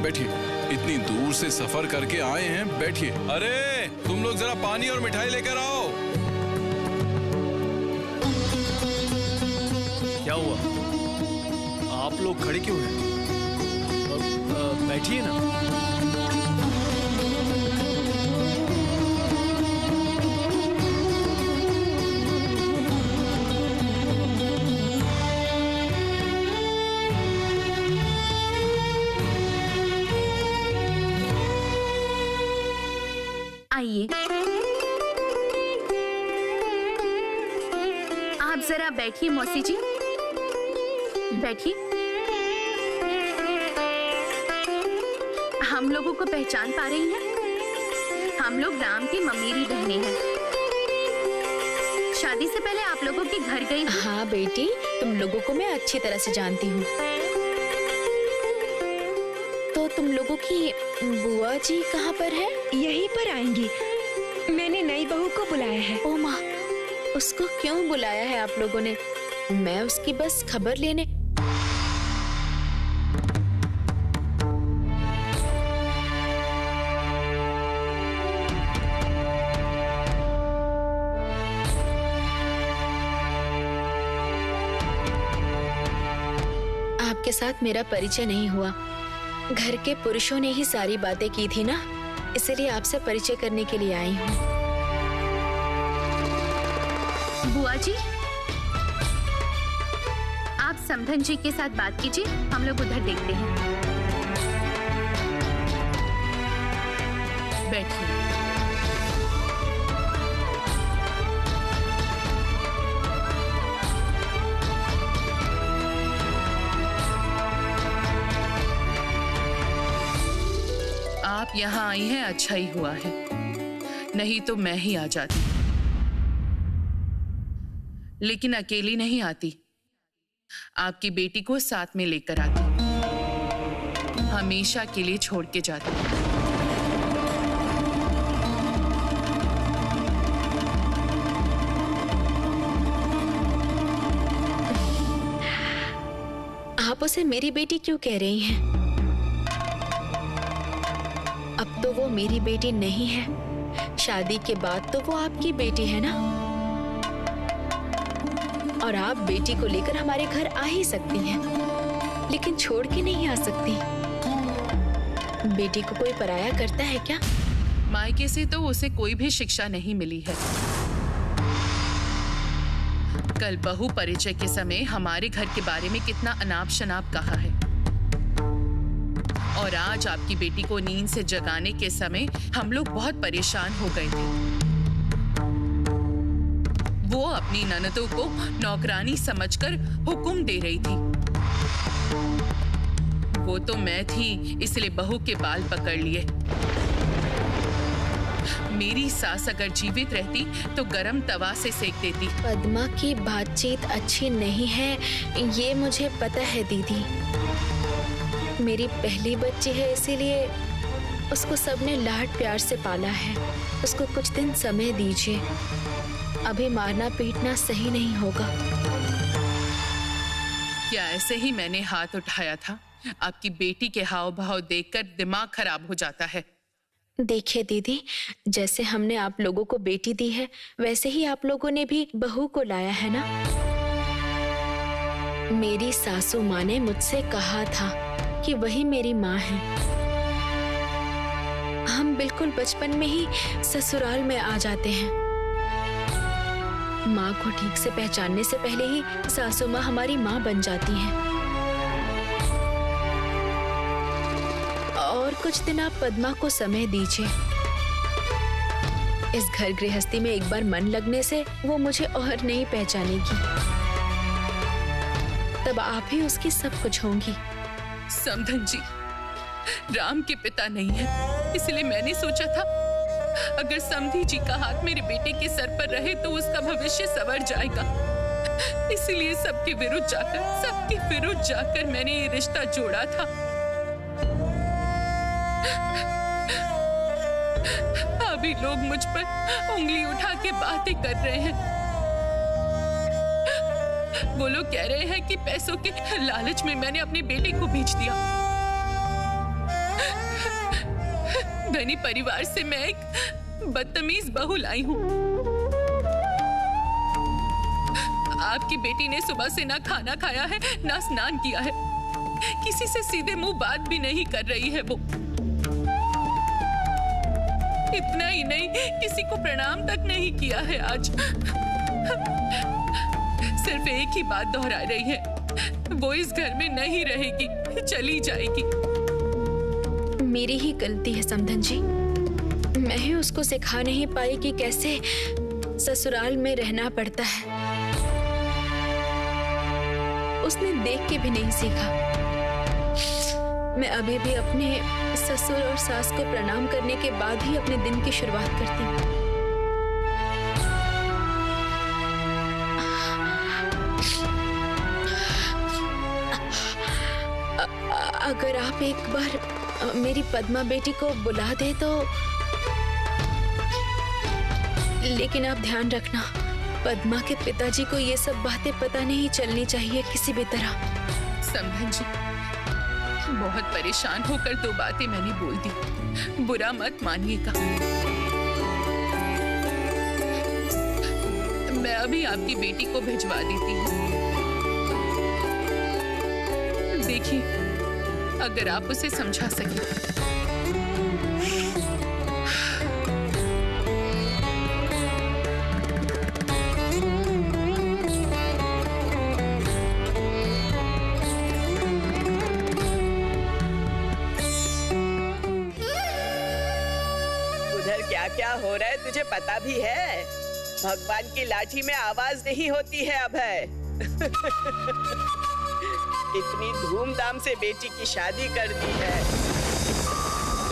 बैठिए, इतनी दूर से सफर करके आए हैं, बैठिए। अरे तुम लोग जरा पानी और मिठाई लेकर आओ। क्या हुआ? आप लोग खड़े क्यों हैं? बैठिए ना। आइए, आप जरा बैठिए मौसी जी, बैठिए। हम लोगों को पहचान पा रही हैं? हम लोग राम की ममेरी बहनें हैं। शादी से पहले आप लोगों के घर गई थी। हाँ बेटी, तुम लोगों को मैं अच्छी तरह से जानती हूँ। तो तुम लोगों की बुआ जी कहाँ पर है? यहीं पर आएंगी। मैंने नई बहू को बुलाया है। ओ माँ, उसको क्यों बुलाया है आप लोगों ने? मैं उसकी बस खबर लेने। आपके साथ मेरा परिचय नहीं हुआ। घर के पुरुषों ने ही सारी बातें की थी ना, इसलिए आपसे परिचय करने के लिए आई हूँ। बुआ जी, आप समधन जी के साथ बात कीजिए, हम लोग उधर देखते हैं। बैठिए। आप यहाँ आई हैं, अच्छा ही हुआ है, नहीं तो मैं ही आ जाती। लेकिन अकेली नहीं आती, आपकी बेटी को साथ में लेकर आती, हमेशा के लिए छोड़ के जाती। आप उसे मेरी बेटी क्यों कह रही हैं? अब तो वो मेरी बेटी नहीं है, शादी के बाद तो वो आपकी बेटी है ना। और आप बेटी को लेकर हमारे घर आ ही सकती हैं, लेकिन छोड़ के नहीं आ सकती। बेटी को कोई पराया करता है क्या? मायके से तो उसे कोई भी शिक्षा नहीं मिली है। कल बहू परिचय के समय हमारे घर के बारे में कितना अनाप शनाप कहा है, और आज आपकी बेटी को नींद से जगाने के समय हम लोग बहुत परेशान हो गए थे। वो अपनी ननदों को नौकरानी समझकर हुक्म दे रही थी। वो तो मैं थी, इसलिए बहू के बाल पकड़ लिए। मेरी सास अगर जीवित रहती तो गरम तवा से सेक देती। पद्मा की बातचीत अच्छी नहीं है, ये मुझे पता है दीदी। मेरी पहली बच्ची है, इसीलिए उसको सबने लाड प्यार से पाला है। उसको कुछ दिन समय दीजिए, अभी मारना पीटना सही नहीं होगा। क्या ऐसे ही मैंने हाथ उठाया था? आपकी बेटी के हाव भाव देखकर दिमाग खराब हो जाता है। देखिए दीदी, जैसे हमने आप लोगों को बेटी दी है, वैसे ही आप लोगों ने भी बहू को लाया है ना। मेरी सासू माँ ने मुझसे कहा था कि वही मेरी माँ है। हम बिल्कुल बचपन में ही ससुराल में आ जाते हैं। माँ को ठीक से पहचानने से पहले ही सासू माँ हमारी माँ बन जाती हैं। और कुछ दिन आप पद्मा को समय दीजिए। इस घर गृहस्थी में एक बार मन लगने से वो मुझे और नहीं पहचानेगी। तब आप ही उसकी सब कुछ होंगी। समधन जी राम के पिता नहीं है, इसलिए मैंने सोचा था अगर समधी जी का हाथ मेरे बेटे के सर पर रहे तो उसका भविष्य संवर जाएगा। इसलिए सबके विरुद्ध जाकर मैंने ये रिश्ता जोड़ा था। अभी लोग मुझ पर उंगली उठा के बातें कर रहे हैं। वो लोग कह रहे हैं कि पैसों के लालच में मैंने अपनी बेटी को बेच दिया। धनी परिवार से मैं एक बदतमीज बहू लाई हूँ। आपकी बेटी ने सुबह से ना खाना खाया है ना स्नान किया है, किसी से सीधे मुंह बात भी नहीं कर रही है वो। इतना ही नहीं, किसी को प्रणाम तक नहीं किया है आज। सिर्फ एक ही बात दोहरा रही है, वो इस घर में नहीं रहेगी, चली जाएगी। मेरी ही गलती है समधन जी, मैं ही उसको सिखा नहीं पाई कि कैसे ससुराल में रहना पड़ता है। उसने देख के भी नहीं सीखा। मैं अभी भी अपने ससुर और सास को प्रणाम करने के बाद ही अपने दिन की शुरुआत करती हूँ। अगर आप एक बार मेरी पद्मा बेटी को बुला दे तो। लेकिन आप ध्यान रखना, पद्मा के पिताजी को ये सब बातें पता नहीं चलनी चाहिए किसी भी तरह। समधन जी, बहुत परेशान होकर 2 बातें मैंने बोल दी, बुरा मत मानिएगा। मैं अभी आपकी बेटी को भिजवा देती हूँ। देखिए, अगर आप उसे समझा सके। क्या हो रहा है तुझे पता भी है? भगवान की लाठी में आवाज नहीं होती है अभय। इतनी धूमधाम से बेटी की शादी कर दी है,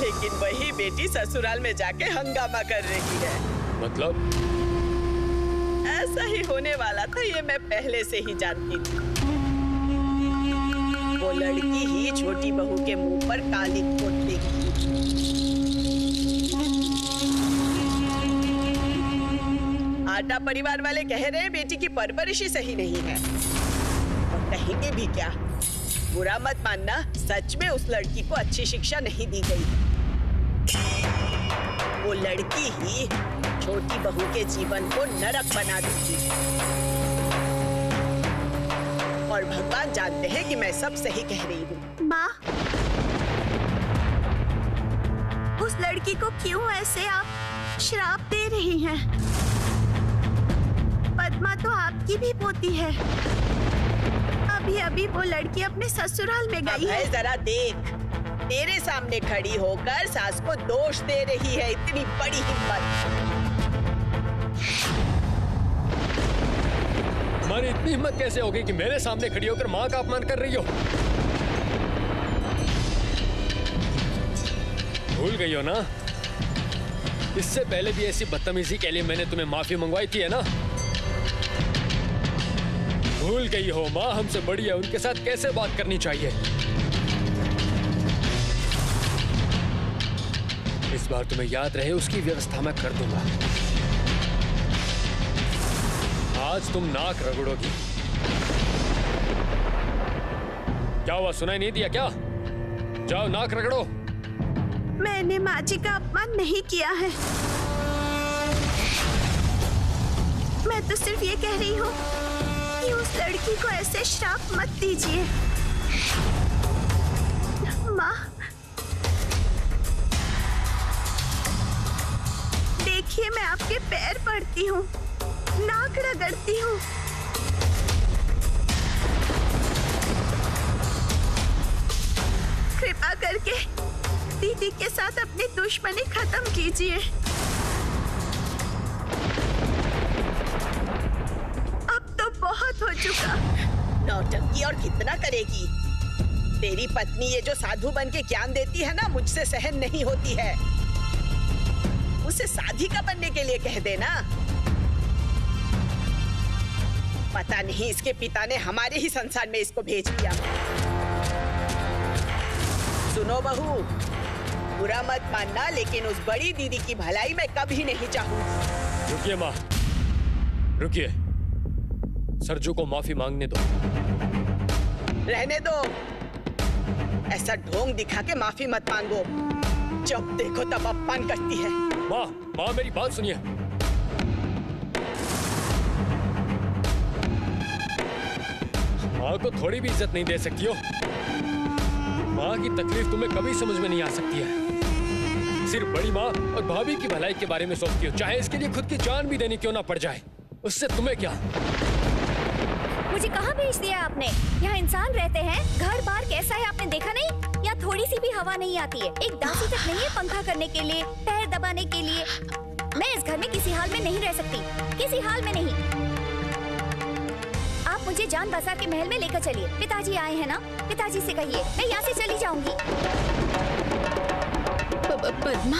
लेकिन वही बेटी ससुराल में जाके हंगामा कर रही है। मतलब? ऐसा ही होने वाला था, ये मैं पहले से ही जानती थी। वो लड़की ही छोटी बहू के मुंह पर काली पोत देगी। आटा परिवार वाले कह रहे हैं बेटी की परवरिश ही सही नहीं है, और कहेंगे भी क्या? बुरा मत मानना, सच में उस लड़की को अच्छी शिक्षा नहीं दी गई। वो लड़की ही छोटी बहू के जीवन को नरक बना देती। और भगवान जानते हैं कि मैं सब सही कह रही हूँ। माँ, उस लड़की को क्यों ऐसे आप श्राप दे रही हैं? पद्मा तो आपकी भी पोती है। अभी अभी वो लड़की अपने ससुराल में गई है। जरा देख, तेरे सामने खड़ी होकर सास को दोष दे रही है। इतनी बड़ी हिम्मत! तुम्हारी इतनी हिम्मत कैसे होगी कि मेरे सामने खड़ी होकर माँ का अपमान कर रही हो? भूल गई हो ना, इससे पहले भी ऐसी बदतमीजी के लिए मैंने तुम्हें माफी मंगवाई थी, है ना? भूल गई हो, माँ हमसे बड़ी है, उनके साथ कैसे बात करनी चाहिए। इस बार तुम्हें याद रहे, उसकी व्यवस्था मैं कर दूंगा। आज तुम नाक रगड़ोगी। क्या हुआ, सुनाई नहीं दिया क्या? जाओ नाक रगड़ो। मैंने माँ जी का अपमान नहीं किया है। मैं तो सिर्फ ये कह रही हूँ कि उस लड़की को ऐसे श्राप मत दीजिए। माँ, देखिए मैं आपके पैर पड़ती हूँ, नाक रगड़ती हूँ। कृपा करके दीदी के साथ अपनी दुश्मनी खत्म कीजिए। अब तो बहुत हो चुका। नौटंकी और कितना करेगी? तेरी पत्नी ये जो साधु बन के ज्ञान देती है ना, मुझसे सहन नहीं होती है। उसे साधिका बनने के लिए कह देना। पता नहीं इसके पिता ने हमारे ही संसार में इसको भेज दिया। सुनो बहू, बुरा मत मानना, लेकिन उस बड़ी दीदी की भलाई मैं कभी नहीं चाहूंगी। रुकिए माँ, रुकिए। सरजू को माफी मांगने दो। रहने दो। ऐसा ढोंग दिखा के माफी मत मांगो। जब देखो तब अपमान करती है। माँ, माँ मेरी बात सुनिए। माँ को थोड़ी भी इज्जत नहीं दे सकती हो? माँ की तकलीफ तुम्हें कभी समझ में नहीं आ सकती है। सिर्फ बड़ी माँ और भाभी की भलाई के बारे में सोचती हो, चाहे इसके लिए खुद की जान भी देनी क्यों ना पड़ जाए। उससे तुम्हें क्या? मुझे कहाँ भेज दिया आपने? यहाँ इंसान रहते हैं, घर बार कैसा है आपने देखा नहीं? यहाँ थोड़ी सी भी हवा नहीं आती है, एक दासी तक नहीं है पंखा करने के लिए, पैर दबाने के लिए। मैं इस घर में किसी हाल में नहीं रह सकती, किसी हाल में नहीं। आप मुझे जान बाजार के महल में लेकर चलिए। पिताजी आए हैं ना, पिताजी से कहिए मैं यहाँ से चली जाऊंगी। पद्मा,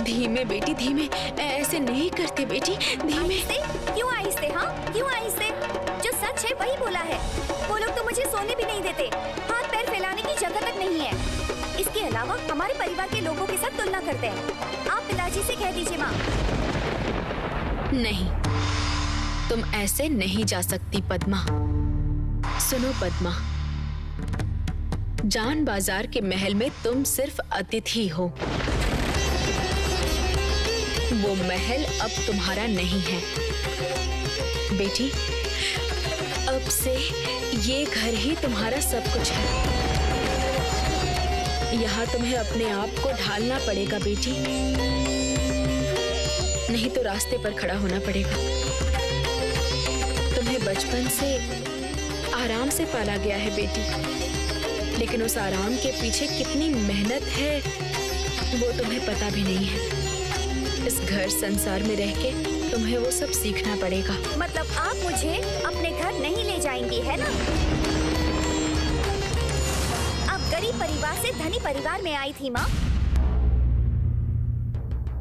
धीमे बेटी, धीमे। ऐसे नहीं करते बेटी, धीमे। क्यों आहिस्ते? हाँ क्यों आहिस्ते? जो सच है वही बोला है। वो लोग तो मुझे सोने भी नहीं देते, हाथ पैर फैलाने की जगह तक नहीं है। इसके अलावा हमारे परिवार के लोगों के साथ तुलना करते हैं। आप पिताजी से कह दीजिए माँ। नहीं, तुम ऐसे नहीं जा सकती पद्मा। सुनो पद्मा, जान बाजार के महल में तुम सिर्फ अतिथि हो। वो महल अब तुम्हारा नहीं है बेटी। अब से ये घर ही तुम्हारा सब कुछ है। यहाँ तुम्हें अपने आप को ढालना पड़ेगा बेटी, नहीं तो रास्ते पर खड़ा होना पड़ेगा। तुम्हें बचपन से आराम से पाला गया है बेटी, लेकिन उस आराम के पीछे कितनी मेहनत है वो तुम्हें पता भी नहीं है। इस घर संसार में रह के तुम्हें वो सब सीखना पड़ेगा। मतलब आप मुझे अपने घर नहीं ले जाएंगी, है ना? आप गरीब परिवार से धनी परिवार में आई थी माँ।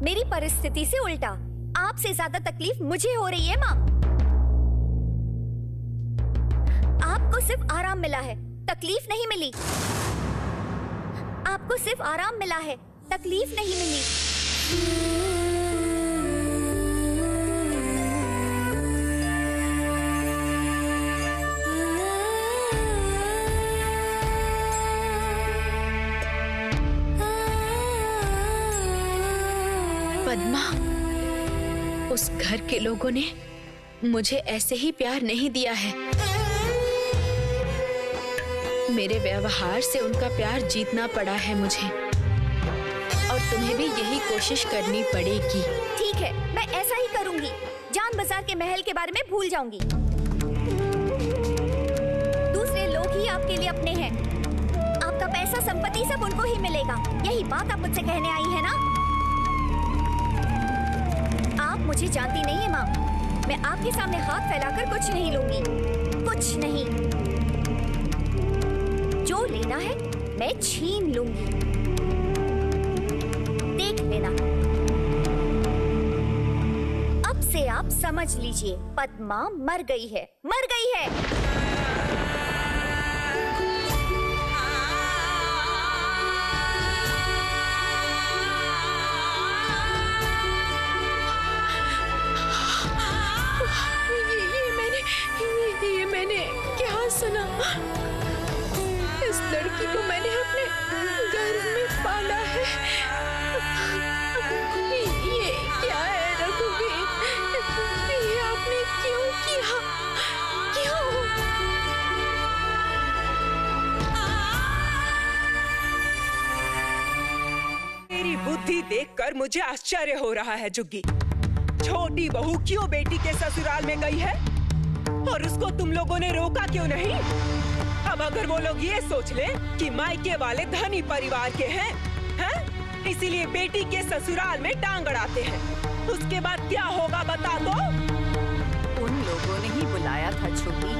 मेरी परिस्थिति से उल्टा आपसे ज्यादा तकलीफ मुझे हो रही है माँ। आपको सिर्फ आराम मिला है, तकलीफ नहीं मिली। आपको सिर्फ आराम मिला है, तकलीफ नहीं मिली। पद्मा, उस घर के लोगों ने मुझे ऐसे ही प्यार नहीं दिया है। मेरे व्यवहार से उनका प्यार जीतना पड़ा है मुझे, और तुम्हें भी यही कोशिश करनी पड़ेगी। ठीक है, मैं ऐसा ही करूंगी। जान बाजार के महल के बारे में भूल जाऊंगी। दूसरे लोग ही आपके लिए अपने हैं। आपका पैसा संपत्ति सब उनको ही मिलेगा। यही बात आप मुझसे कहने आई है ना? आप मुझे जानती नहीं है माँ। मैं आपके सामने हाथ फैलाकर कुछ नहीं लूंगी, कुछ नहीं। जो लेना है मैं छीन लूंगी, देख लेना। अब से आप समझ लीजिए, पद्मा मर गई है, मर गई है। ये मैंने क्या सुना? इस लड़की को मैंने अपने घर में पाला है। ये क्या है रघुवीर? ये आपने क्यों किया? क्यों? तेरी बुद्धि देखकर मुझे आश्चर्य हो रहा है जुग्गी। छोटी बहू क्यों बेटी के ससुराल में गई है और उसको तुम लोगों ने रोका क्यों नहीं? अब अगर वो लोग ये सोच ले कि मायके वाले धनी परिवार के हैं, इसीलिए बेटी के ससुराल में टांग अड़ाते हैं, उसके बाद क्या होगा बता दो? उन लोगों ने ही बुलाया था छोटी।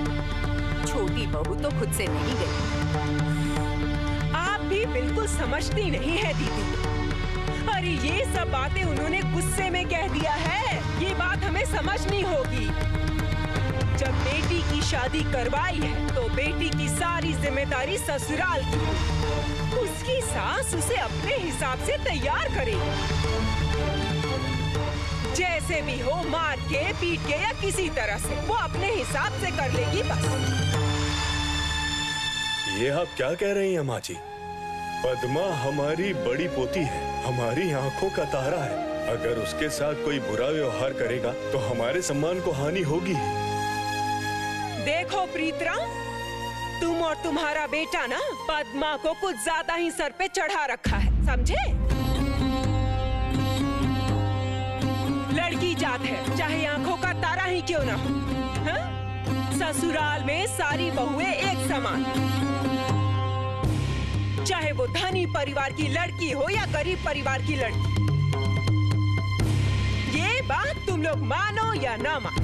छोटी बहू तो खुद से नहीं गई। आप भी बिल्कुल समझती नहीं है दीदी। अरे ये सब बातें उन्होंने गुस्से में कह दिया है, ये बात हमें समझनी होगी। जब बेटी की शादी करवाई है तो बेटी की सारी जिम्मेदारी ससुराल की। उसकी सास उसे अपने हिसाब से तैयार करेगी। जैसे भी हो, मार के, पीट के या किसी तरह से वो अपने हिसाब से कर लेगी बस। ये आप क्या कह रही हैं माँ जी? पद्मा हमारी बड़ी पोती है, हमारी आंखों का तारा है। अगर उसके साथ कोई बुरा व्यवहार करेगा तो हमारे सम्मान को हानि होगी। देखो प्रीतराम, तुम और तुम्हारा बेटा ना पद्मा को कुछ ज्यादा ही सर पे चढ़ा रखा है, समझे? लड़की जात है, चाहे आंखों का तारा ही क्यों ना हो। हाँ? ससुराल में सारी बहुएं एक समान, चाहे वो धनी परिवार की लड़की हो या गरीब परिवार की लड़की। ये बात तुम लोग मानो या ना मानो।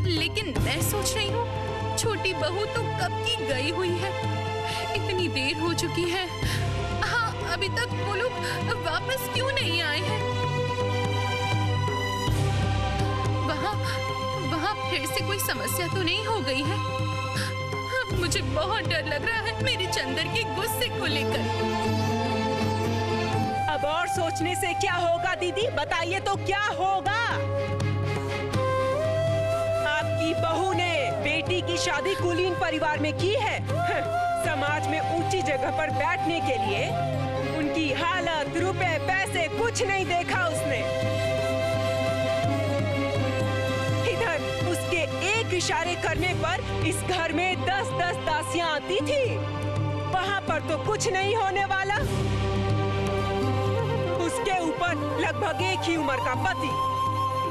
लेकिन मैं सोच रही हूँ छोटी बहू तो कब की गई हुई है, इतनी देर हो चुकी है। हाँ, अभी तक वो लोग वापस क्यों नहीं आए हैं? वहाँ फिर से कोई समस्या तो नहीं हो गई है? मुझे बहुत डर लग रहा है मेरी चंदर के गुस्से को लेकर। अब और सोचने से क्या होगा दीदी, बताइए तो क्या होगा? आपकी बहू ने बेटी की शादी कुलीन परिवार में की है। समाज में ऊंची जगह पर बैठने के लिए उनकी हालत, रुपए, पैसे कुछ नहीं देखा उसने। इधर उसके एक इशारे करने पर इस घर में 10-10 दासियां आती थी। वहाँ पर तो कुछ नहीं होने वाला। उसके ऊपर लगभग एक ही उम्र का पति,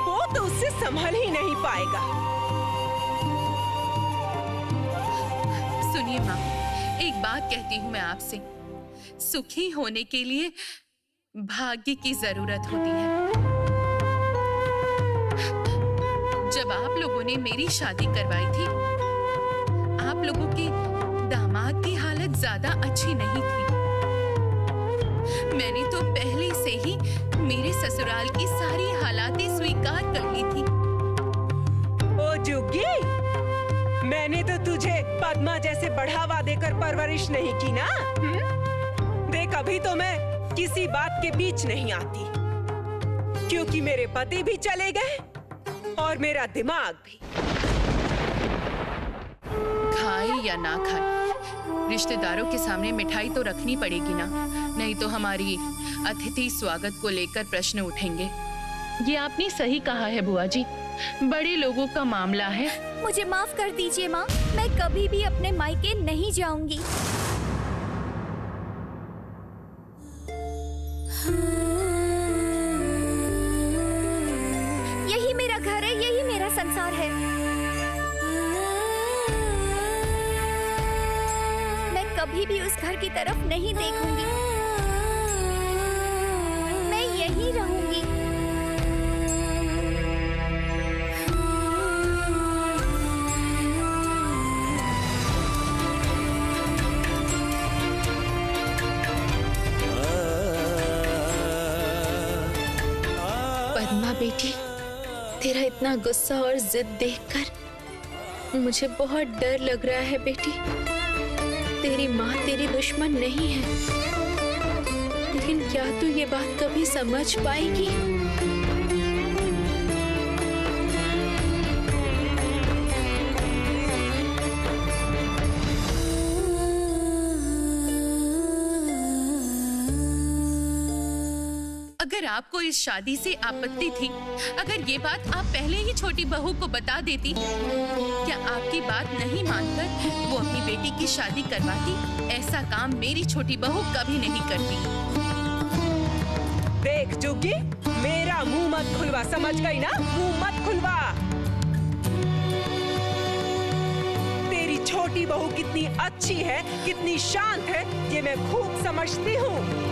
वो तो उससे संभल ही नहीं पाएगा। सुनिए माँ, एक बात कहती हूँ मैं आपसे, सुखी होने के लिए भाग्य की जरूरत होती है। जब आप लोगों ने मेरी शादी करवाई थी, आप लोगों के दामाद की हालत ज्यादा अच्छी नहीं थी। मैंने तो पहले से ही मेरे ससुराल की सारी हालातें स्वीकार कर ली थी। ओ जुग्गी, मैंने तो तुझे पद्मा जैसे बढ़ावा देकर परवरिश नहीं की ना। देख, अभी तो मैं किसी बात के बीच नहीं आती, क्योंकि मेरे पति भी चले गए और मेरा दिमाग भी। खाए या ना खाए, रिश्तेदारों के सामने मिठाई तो रखनी पड़ेगी ना, नहीं तो हमारी अतिथि स्वागत को लेकर प्रश्न उठेंगे। ये आपने सही कहा है बुआ जी, बड़े लोगों का मामला है। मुझे माफ कर दीजिए माँ, मैं कभी भी अपने मायके नहीं जाऊंगी। यही मेरा घर है, यही मेरा संसार है। मैं कभी भी उस घर की तरफ नहीं देखूंगी। मैं यहीं रहूंगी। पद्मा बेटी, तेरा इतना गुस्सा और जिद देखकर मुझे बहुत डर लग रहा है बेटी। तेरी माँ तेरी दुश्मन नहीं है, लेकिन क्या तू ये बात कभी समझ पाएगी? अगर आपको इस शादी से आपत्ति थी, अगर ये बात आप पहले ही छोटी बहू को बता देती, क्या आपकी बात नहीं मानकर वो अपनी बेटी की शादी करवाती? ऐसा काम मेरी छोटी बहू कभी नहीं करती। देख जुग्गी, मेरा मुंह मत खुलवा, समझ गई ना? मुंह मत खुलवा। तेरी छोटी बहू कितनी अच्छी है, कितनी शांत है, ये मैं खूब समझती हूँ।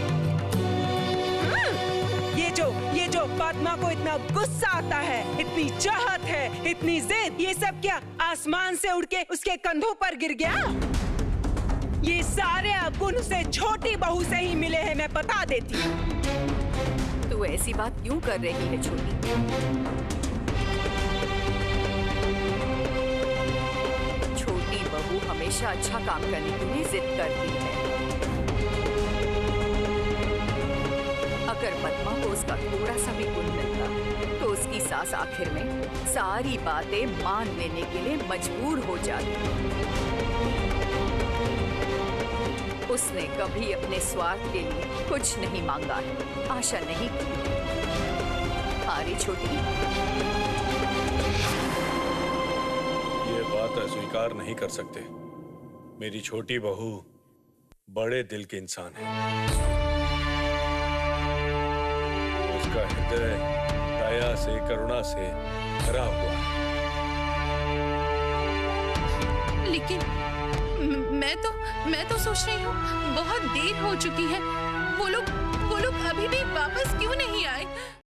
ये जो पद्मा को इतना गुस्सा आता है, इतनी चाहत है, इतनी जिद, ये सब क्या आसमान से उड़ के उसके कंधों पर गिर गया? ये सारे अवगुण उसे छोटी बहू से ही मिले हैं, मैं बता देती हूँ। तू ऐसी बात क्यों कर रही है छोटी? छोटी बहू हमेशा अच्छा काम करने के लिए जिद करती है। अगर पद्मा को उसका थोड़ा सा भी गुण मिलता तो उसकी सास आखिर में सारी बातें मान लेने के लिए मजबूर हो जाती। उसने कभी अपने स्वार्थ के लिए कुछ नहीं मांगा है, आशा नहीं की। हाँ रे छोटी, ये बात अस्वीकार नहीं कर सकते। मेरी छोटी बहू बड़े दिल के इंसान है। उसका हृदय दया से, करुणा से भरा हुआ है। लेकिन मैं तो सोच रही हूँ बहुत देर हो चुकी है। वो लोग अभी भी वापस क्यों नहीं आए?